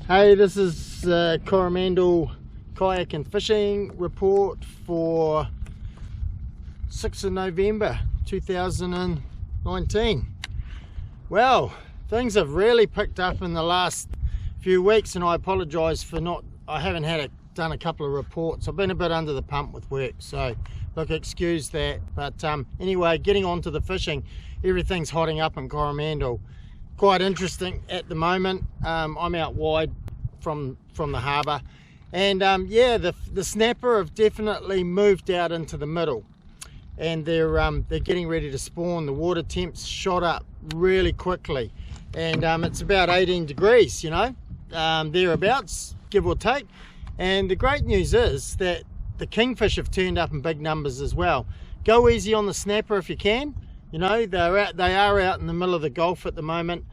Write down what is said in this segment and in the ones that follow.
Hey, this is Coromandel kayak and fishing report for 6th of November 2019. Well, things have really picked up in the last few weeks, and I apologise for I haven't done a couple of reports. I've been a bit under the pump with work, so look, excuse that. But anyway, getting on to the fishing, everything's hotting up in Coromandel. Quite interesting at the moment. I'm out wide from the harbour, and yeah, the snapper have definitely moved out into the middle, and they're getting ready to spawn. The water temps shot up really quickly, and it's about 18 degrees, thereabouts, give or take. And the great news is that the kingfish have turned up in big numbers as well. Go easy on the snapper if you can. They are out in the middle of the Gulf at the moment,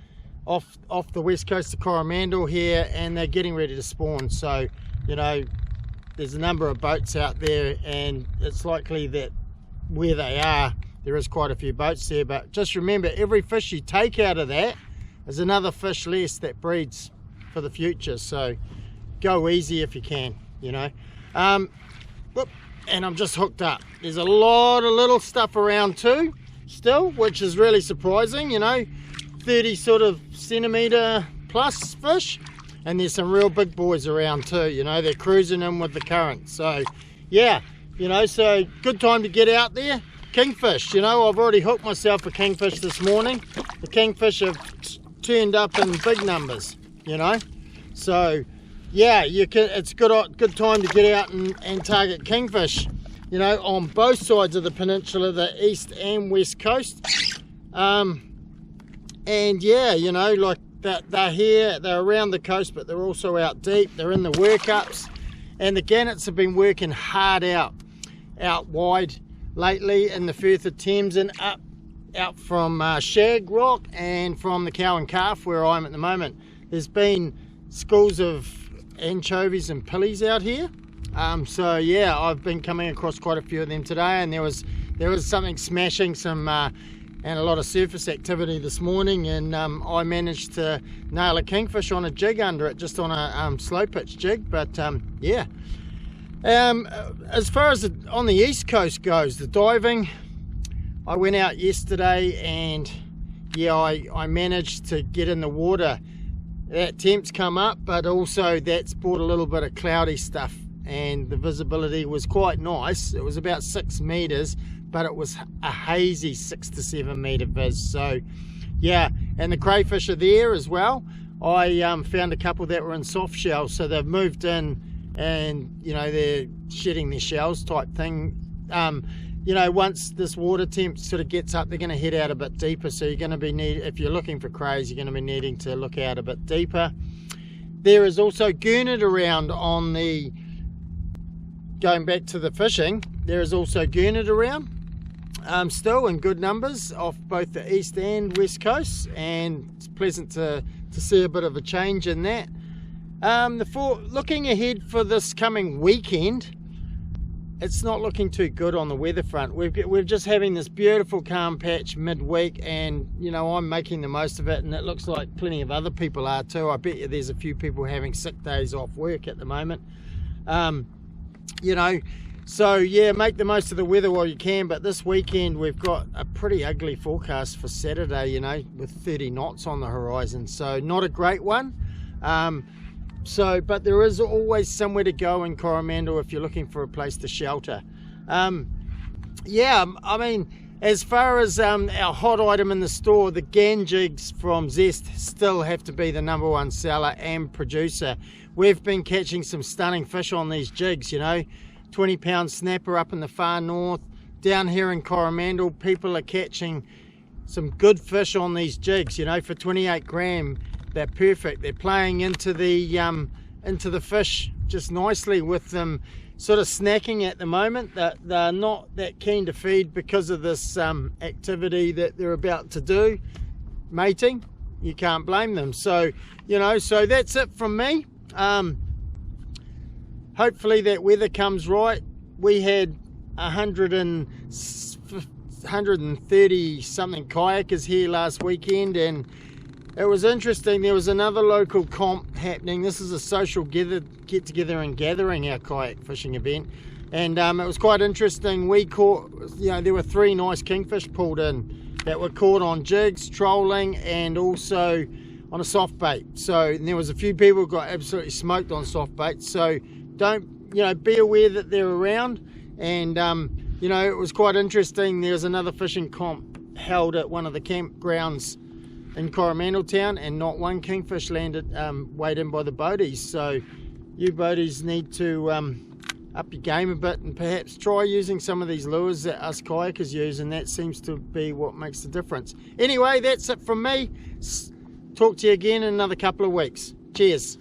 off the west coast of Coromandel here, and they're getting ready to spawn. So, there's a number of boats out there, and it's likely that where they are, there is quite a few boats there. But just remember, every fish you take out of that is another fish less that breeds for the future. So go easy if you can, Whoop, and I'm just hooked up. There's a lot of little stuff around too still, which is really surprising, 30 sort of centimetre plus fish, and there's some real big boys around too, they're cruising in with the current. So yeah, so good time to get out there. Kingfish, I've already hooked myself a kingfish this morning. The kingfish have turned up in big numbers, so yeah, it's good time to get out and target kingfish, on both sides of the peninsula, the east and west coast. And yeah, like that, they're here, they're around the coast, but they're also out deep. They're in the workups, and the gannets have been working hard out wide lately in the Firth of Thames, and out from Shag Rock and from the Cow and Calf where I'm at the moment. There's been schools of anchovies and pillies out here. So yeah, I've been coming across quite a few of them today, and there was something smashing and a lot of surface activity this morning, and I managed to nail a kingfish on a jig under it, just on a slow pitch jig. But yeah, as far as on the east coast goes, the diving, I went out yesterday, and yeah, I managed to get in the water. That temp's come up, but also that's brought a little bit of cloudy stuff, and the visibility was quite nice. It was about 6 meters, but it was a hazy 6 to 7 meter viz. So yeah, and the crayfish are there as well. I found a couple that were in soft shells, so they've moved in, and they're shedding their shells type thing. Once this water temp sort of gets up, they're going to head out a bit deeper, so you're going to be if you're looking for crays, you're going to be needing to look out a bit deeper. There is also gurnard around on the, going back to the fishing, there is also gurnard around still in good numbers off both the east and west coasts, and it's pleasant to see a bit of a change in that. Looking ahead for this coming weekend, it's not looking too good on the weather front. We're just having this beautiful calm patch midweek, and I'm making the most of it, and it looks like plenty of other people are too. I bet you there's a few people having sick days off work at the moment. So yeah, make the most of the weather while you can. But this weekend we've got a pretty ugly forecast for Saturday, with 30 knots on the horizon, so not a great one. But there is always somewhere to go in Coromandel if you're looking for a place to shelter. Yeah, I mean, as far as our hot item in the store, the gan jigs from Zest still have to be the #1 seller and producer. We've been catching some stunning fish on these jigs, 20-pound snapper up in the far north. Down here in Coromandel, people are catching some good fish on these jigs, for 28 gram. They're perfect. They're playing into the fish just nicely with them sort of snacking at the moment. That they're not that keen to feed because of this activity that they're about to do, mating. You can't blame them. So so that's it from me. Hopefully that weather comes right. We had 130 something kayakers here last weekend, and it was interesting. There was another local comp happening. This is a social get together and gathering, our kayak fishing event, and it was quite interesting. We caught, there were 3 nice kingfish pulled in that were caught on jigs, trolling, and also on a soft bait. So there was a few people who got absolutely smoked on soft bait. So don't, be aware that they're around. And it was quite interesting. There was another fishing comp held at one of the campgrounds in Coromandel town, and not one kingfish landed weighed in by the boaties. So you boaties need to up your game a bit and perhaps try using some of these lures that us kayakers use, and that seems to be what makes the difference. Anyway, that's it from me. Talk to you again in another couple of weeks. Cheers.